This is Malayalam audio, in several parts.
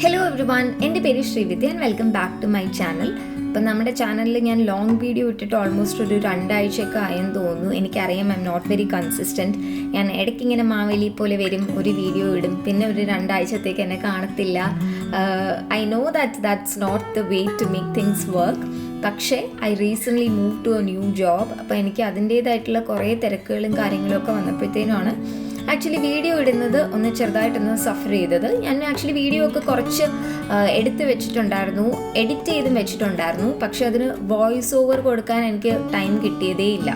Hello everyone, എൻ്റെ പേര് Sreevidya and welcome back to my channel. അപ്പം നമ്മുടെ ചാനലിൽ ഞാൻ ലോങ് വീഡിയോ ഇട്ടിട്ട് ഓൾമോസ്റ്റ് ഒരു 2 ആഴ്ചയൊക്കെ ആയെന്ന് തോന്നുന്നു. എനിക്കറിയാം I am not very consistent. ഞാൻ ഇടയ്ക്ക് ഇങ്ങനെ മാവേലി പോലെ വരും, ഒരു വീഡിയോ ഇടും, പിന്നെ ഒരു 2 ആഴ്ചത്തേക്ക് എന്നെ കാണത്തില്ല. I know that's not the way to make things work. പക്ഷേ I recently move to a new job. അപ്പോൾ എനിക്ക് അതിൻ്റേതായിട്ടുള്ള കുറേ തിരക്കുകളും കാര്യങ്ങളൊക്കെ വന്നപ്പോഴത്തേനുമാണ് ആക്ച്വലി വീഡിയോ ഇടുന്നത് ഒന്ന് ചെറുതായിട്ടൊന്ന് സഫർ ചെയ്തത്. ഞാൻ ആക്ച്വലി വീഡിയോ ഒക്കെ കുറച്ച് എടുത്ത് വെച്ചിട്ടുണ്ടായിരുന്നു, എഡിറ്റ് ചെയ്തും വെച്ചിട്ടുണ്ടായിരുന്നു. പക്ഷെ അതിന് വോയിസ് ഓവർ കൊടുക്കാൻ എനിക്ക് ടൈം കിട്ടിയതേ ഇല്ല.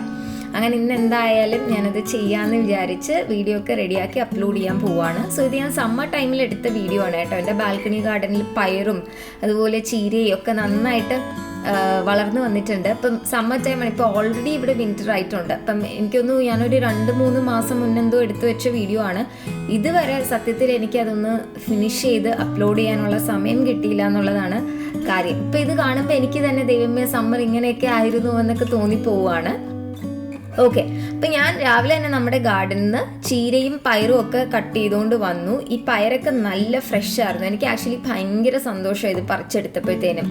അങ്ങനെ ഇന്ന് എന്തായാലും ഞാനത് ചെയ്യാമെന്ന് വിചാരിച്ച് വീഡിയോ ഒക്കെ റെഡിയാക്കി അപ്ലോഡ് ചെയ്യാൻ പോവുകയാണ്. സോ ഇത് ഞാൻ സമ്മർ ടൈമിൽ എടുത്ത വീഡിയോ ആണ് കേട്ടോ. എൻ്റെ ബാൽക്കണി ഗാർഡനിൽ പയറും അതുപോലെ ചീരയും ഒക്കെ നന്നായിട്ട് വളർന്നു വന്നിട്ടുണ്ട്. അപ്പം സമ്മർ ടൈമാണ്. ഇപ്പോൾ ഓൾറെഡി ഇവിടെ വിൻ്റർ ആയിട്ടുണ്ട്. അപ്പം എനിക്കൊന്ന് ഞാനൊരു 2-3 മാസം മുന്നെന്തോ എടുത്തു വെച്ച വീഡിയോ ആണ്. ഇതുവരെ സത്യത്തിൽ എനിക്കതൊന്ന് ഫിനിഷ് ചെയ്ത് അപ്ലോഡ് ചെയ്യാനുള്ള സമയം കിട്ടിയില്ല എന്നുള്ളതാണ് കാര്യം. ഇപ്പം ഇത് കാണുമ്പോൾ എനിക്ക് തന്നെ ദൈവമേ സമ്മർ ഇങ്ങനെയൊക്കെ ആയിരുന്നു എന്നൊക്കെ തോന്നിപ്പോവുകയാണ്. ഓക്കെ, അപ്പം ഞാൻ രാവിലെ തന്നെ നമ്മുടെ ഗാർഡനിൽ നിന്ന് ചീരയും പയറും ഒക്കെ കട്ട് ചെയ്തുകൊണ്ട് വന്നു. ഈ പയറൊക്കെ നല്ല ഫ്രഷ് ആയിരുന്നു. എനിക്ക് ആക്ച്വലി ഭയങ്കര സന്തോഷമായി ഇത് പറിച്ചെടുത്തപ്പോഴത്തേനും.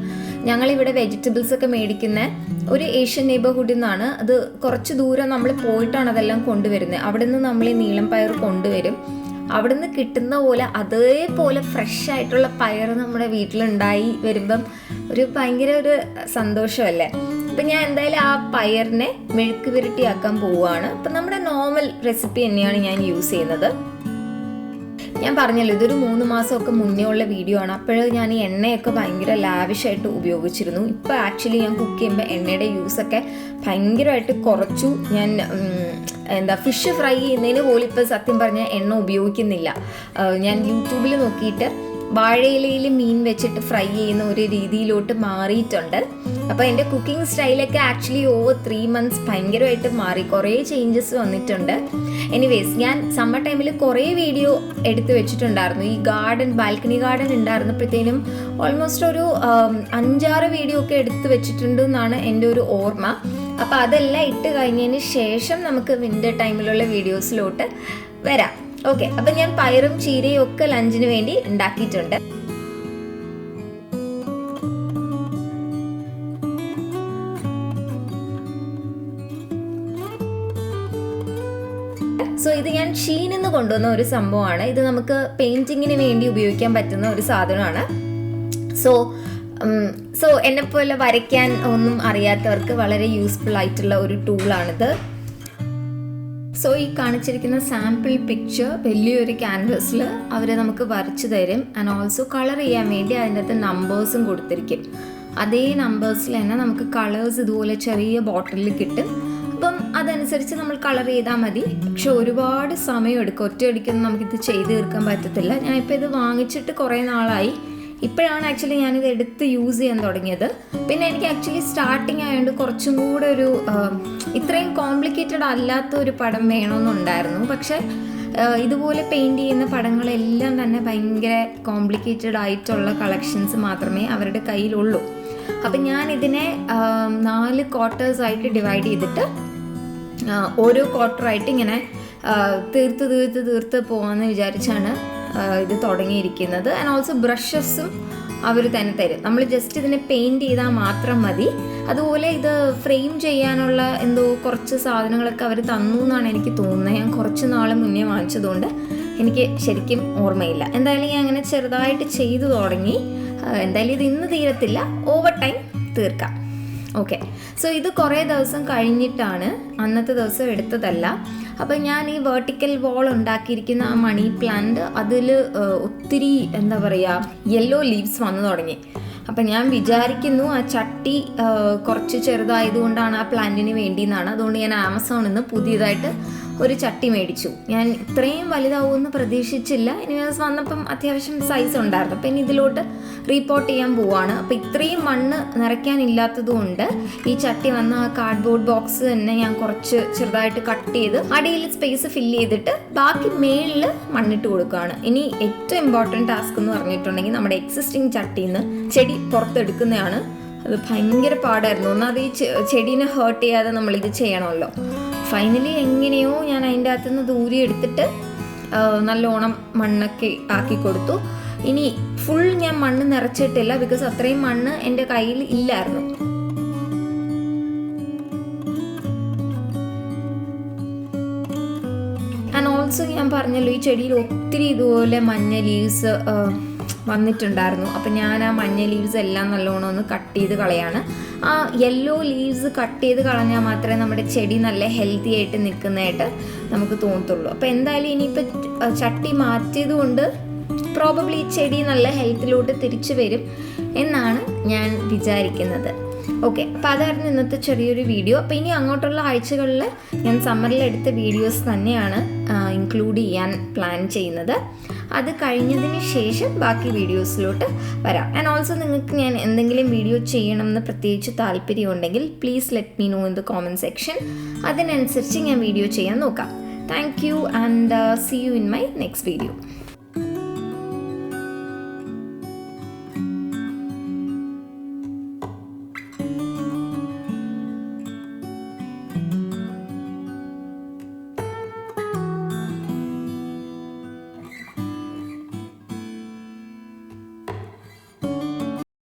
ഞങ്ങളിവിടെ വെജിറ്റബിൾസ് ഒക്കെ മേടിക്കുന്ന ഒരു ഏഷ്യൻ നെയ്ബർഹുഡിൽ നിന്നാണ്. അത് കുറച്ച് ദൂരം നമ്മൾ പോയിട്ടാണ് അതെല്ലാം കൊണ്ടുവരുന്നത്. അവിടെ നിന്ന് നമ്മൾ ഈ നീളം പയർ കൊണ്ടുവരും. അവിടെ നിന്ന് കിട്ടുന്ന പോലെ അതേപോലെ ഫ്രഷ് ആയിട്ടുള്ള പയർ നമ്മുടെ വീട്ടിലുണ്ടായി വരുമ്പം ഒരു ഭയങ്കര ഒരു സന്തോഷമല്ലേ. അപ്പം ഞാൻ എന്തായാലും ആ പയറിനെ മെഴുക്ക് പുരട്ടിയാക്കാൻ പോവുകയാണ്. അപ്പം നമ്മുടെ നോർമൽ റെസിപ്പി തന്നെയാണ് ഞാൻ യൂസ് ചെയ്യുന്നത്. ഞാൻ പറഞ്ഞല്ലോ ഇതൊരു 3 മാസമൊക്കെ മുന്നേ ഉള്ള വീഡിയോ ആണ്. അപ്പോൾ ഞാൻ ഈ എണ്ണയൊക്കെ ഭയങ്കര ലാവിഷായിട്ട് ഉപയോഗിച്ചിരുന്നു. ഇപ്പോൾ ആക്ച്വലി ഞാൻ കുക്ക് ചെയ്യുമ്പോൾ എണ്ണയുടെ യൂസൊക്കെ ഭയങ്കരമായിട്ട് കുറച്ചു. ഞാൻ ഫിഷ് ഫ്രൈ ചെയ്യുന്നതിന് പോലും ഇപ്പോൾ സത്യം പറഞ്ഞാൽ എണ്ണ ഉപയോഗിക്കുന്നില്ല. ഞാൻ യൂട്യൂബിൽ നോക്കിയിട്ട് വാഴയിലയിൽ മീൻ വെച്ചിട്ട് ഫ്രൈ ചെയ്യുന്ന ഒരു രീതിയിലോട്ട് മാറിയിട്ടുണ്ട്. അപ്പോൾ എൻ്റെ കുക്കിംഗ് സ്റ്റൈലൊക്കെ ആക്ച്വലി ഓവർ 3 മന്ത്സ് ഭയങ്കരമായിട്ട് മാറി, കുറേ ചേഞ്ചസ് വന്നിട്ടുണ്ട്. എനിവേസ് ഞാൻ സമ്മർ ടൈമിൽ കുറേ വീഡിയോ എടുത്ത് വെച്ചിട്ടുണ്ടായിരുന്നു. ഈ ബാൽക്കണി ഗാർഡൻ ഉണ്ടായിരുന്നപ്പോഴത്തേനും ഓൾമോസ്റ്റ് ഒരു 5-6 വീഡിയോ ഒക്കെ എടുത്ത് വെച്ചിട്ടുണ്ട് എന്നാണ് എൻ്റെ ഒരു ഓർമ്മ. അപ്പോൾ അതെല്ലാം ഇട്ട് കഴിഞ്ഞതിന് ശേഷം നമുക്ക് വിൻ്റർ ടൈമിലുള്ള വീഡിയോസിലോട്ട് വരാം. ഓക്കെ, അപ്പം ഞാൻ പയറും ചീരയും ഒക്കെ ലഞ്ചിന് വേണ്ടി ഉണ്ടാക്കിയിട്ടുണ്ട്. സോ ഇത് ഞാൻ ഷീനിൽ നിന്ന് കൊണ്ടുവന്ന ഒരു സംഭവമാണ്. ഇത് നമുക്ക് പെയിൻറ്റിങ്ങിന് വേണ്ടി ഉപയോഗിക്കാൻ പറ്റുന്ന ഒരു സാധനമാണ്. സോ എന്നെപ്പോലെ വരയ്ക്കാൻ ഒന്നും അറിയാത്തവർക്ക് വളരെ യൂസ്ഫുൾ ആയിട്ടുള്ള ഒരു ടൂളാണിത്. സോ ഈ കാണിച്ചിരിക്കുന്ന സാമ്പിൾ പിക്ചർ വലിയൊരു ക്യാൻവസിൽ അവർ നമുക്ക് വരച്ചു തരും. ആൻഡ് ഓൾസോ കളർ ചെയ്യാൻ വേണ്ടി അതിൻ്റെ അകത്ത് നമ്പേഴ്സും കൊടുത്തിരിക്കും. അതേ നമ്പേഴ്സിൽ തന്നെ നമുക്ക് കളേഴ്സ് ഇതുപോലെ ചെറിയ ബോട്ടിലിൽ കിട്ടും. അപ്പം അതനുസരിച്ച് നമ്മൾ കളർ ചെയ്താൽ മതി. പക്ഷെ ഒരുപാട് സമയം എടുക്കും. ഒറ്റയടിക്കൊന്നും നമുക്കിത് ചെയ്ത് തീർക്കാൻ പറ്റത്തില്ല. ഞാനിപ്പോൾ ഇത് വാങ്ങിച്ചിട്ട് കുറേ നാളായി. ഇപ്പോഴാണ് ആക്ച്വലി ഞാനിത് എടുത്ത് യൂസ് ചെയ്യാൻ തുടങ്ങിയത്. പിന്നെ എനിക്ക് ആക്ച്വലി സ്റ്റാർട്ടിങ് ആയതുകൊണ്ട് കുറച്ചും കൂടെ ഒരു ഇത്രയും കോംപ്ലിക്കേറ്റഡ് അല്ലാത്ത ഒരു പടം വേണമെന്നുണ്ടായിരുന്നു. പക്ഷേ ഇതുപോലെ പെയിൻറ്റ് ചെയ്യുന്ന പടങ്ങളെല്ലാം തന്നെ ഭയങ്കര കോംപ്ലിക്കേറ്റഡ് ആയിട്ടുള്ള കളക്ഷൻസ് മാത്രമേ അവരുടെ കയ്യിലുള്ളൂ. അപ്പം ഞാനിതിനെ 4 ക്വാർട്ടേഴ്സായിട്ട് ഡിവൈഡ് ചെയ്തിട്ട് ഓരോ ക്വാർട്ടറായിട്ട് ഇങ്ങനെ തീർത്ത് പോകാമെന്ന് വിചാരിച്ചാണ് ഇത് തുടങ്ങിയിരിക്കുന്നത്. ആൻഡ് ഓൾസോ ബ്രഷസും അവർ തന്നെ തരും. നമ്മൾ ജസ്റ്റ് ഇതിനെ പെയിൻറ്റ് ചെയ്താൽ മാത്രം മതി. അതുപോലെ ഇത് ഫ്രെയിം ചെയ്യാനുള്ള എന്തോ കുറച്ച് സാധനങ്ങളൊക്കെ അവർ തന്നു എന്നാണ് എനിക്ക് തോന്നുന്നത്. ഞാൻ കുറച്ച് നാൾ മുന്നേ വാങ്ങിച്ചതുകൊണ്ട് എനിക്ക് ശരിക്കും ഓർമ്മയില്ല. എന്തായാലും ഞാൻ അങ്ങനെ ചെറുതായിട്ട് ചെയ്തു തുടങ്ങി. എന്തായാലും ഇത് ഇന്ന് തീരത്തില്ല, ഓവർ ടൈം തീർക്കാം. ഓക്കെ, സോ ഇത് കുറേ ദിവസം കഴിഞ്ഞിട്ടാണ്, അന്നത്തെ ദിവസം എടുത്തതല്ല. അപ്പം ഞാൻ ഈ വെർട്ടിക്കൽ വാൾ ഉണ്ടാക്കിയിരിക്കുന്ന ആ മണി പ്ലാന്റ് അതിൽ ഒത്തിരി യെല്ലോ ലീവ്സ് വന്നു തുടങ്ങി. അപ്പം ഞാൻ വിചാരിക്കുന്നു ആ ചട്ടി കുറച്ച് ചെറുതായതുകൊണ്ടാണ് ആ പ്ലാന്റിന് വേണ്ടി എന്നാണ്. അതുകൊണ്ട് ഞാൻ ആമസോണിൽ നിന്ന് പുതിയതായിട്ട് ഒരു ചട്ടി മേടിച്ചു. ഞാൻ ഇത്രയും വലുതാവുമെന്ന് പ്രതീക്ഷിച്ചില്ല. ഇനി വന്നപ്പം അത്യാവശ്യം സൈസ് ഉണ്ടായിരുന്നു. അപ്പം ഇനി ഇതിലോട്ട് റീപോർട്ട് ചെയ്യാൻ പോവാണ്. അപ്പം ഇത്രയും മണ്ണ് നിറയ്ക്കാനില്ലാത്തതുകൊണ്ട് ഈ ചട്ടി വന്ന ആ കാർഡ്ബോർഡ് ബോക്സ് തന്നെ ഞാൻ കുറച്ച് ചെറുതായിട്ട് കട്ട് ചെയ്ത് അടിയിൽ സ്പേസ് ഫില്ല് ചെയ്തിട്ട് ബാക്കി മേളിൽ മണ്ണിട്ട് കൊടുക്കുകയാണ്. ഇനി ഏറ്റവും ഇമ്പോർട്ടൻറ്റ് ടാസ്ക് എന്ന് പറഞ്ഞിട്ടുണ്ടെങ്കിൽ നമ്മുടെ എക്സിസ്റ്റിംഗ് ചട്ടിയിൽ നിന്ന് ചെടി പുറത്തെടുക്കുന്നതാണ്. അത് ഭയങ്കര പാടായിരുന്നു. ഒന്നാമത് ഈ ചെടീനെ ഹേർട്ട് ചെയ്യാതെ നമ്മളിത് ചെയ്യണമല്ലോ. ഫൈനലി എങ്ങനെയോ ഞാൻ അതിൻ്റെ അകത്തുനിന്ന് ദൂരെ എടുത്തിട്ട് നല്ലോണം മണ്ണൊക്കെ ആക്കി കൊടുത്തു. ഇനി ഫുൾ ഞാൻ മണ്ണ് നിറച്ചിട്ടില്ല, ബിക്കോസ് അത്രയും മണ്ണ് എൻ്റെ കയ്യിൽ ഇല്ലായിരുന്നു. ആൻഡ് ഓൾസോ ഞാൻ പറഞ്ഞല്ലോ ഈ ചെടിയിൽ ഒത്തിരി ഇതുപോലെ മഞ്ഞ ലീവ്സ് വന്നിട്ടുണ്ടായിരുന്നു. അപ്പം ഞാൻ ആ മഞ്ഞ ലീവ്സ് എല്ലാം നല്ലോണം ഒന്ന് കട്ട് ചെയ്ത് കളയാണ്. ആ യെല്ലോ ലീവ്സ് കട്ട് ചെയ്ത് കളഞ്ഞാൽ മാത്രമേ നമ്മുടെ ചെടി നല്ല ഹെൽത്തി ആയിട്ട് നിൽക്കുന്നതായിട്ട് നമുക്ക് തോന്നത്തുള്ളൂ. അപ്പോൾ എന്തായാലും ഇനിയിപ്പോൾ ചട്ടി മാറ്റിയത് കൊണ്ട് പ്രോബബ്ലി ഈ ചെടി നല്ല ഹെൽത്തിലോട്ട് തിരിച്ചു വരും എന്നാണ് ഞാൻ വിചാരിക്കുന്നത്. ഓക്കെ, അപ്പോൾ അതായിരുന്നു ഇന്നത്തെ ചെറിയൊരു വീഡിയോ. അപ്പോൾ ഇനി അങ്ങോട്ടുള്ള ആഴ്ചകളിൽ ഞാൻ സമ്മറിൽ എടുത്ത വീഡിയോസ് തന്നെയാണ് ഇൻക്ലൂഡ് ചെയ്യാൻ പ്ലാൻ ചെയ്യുന്നത്. അത് കഴിഞ്ഞതിന് ശേഷം ബാക്കി വീഡിയോസിലോട്ട് വരാം. ആൻഡ് ഓൾസോ നിങ്ങൾക്ക് ഞാൻ എന്തെങ്കിലും വീഡിയോ ചെയ്യണം എന്ന് പ്രത്യേകിച്ച് താല്പര്യമുണ്ടെങ്കിൽ please let me know in the comment section. അതിനനുസരിച്ച് ഞാൻ വീഡിയോ ചെയ്യാൻ നോക്കാം. Thank you and see you in my next video.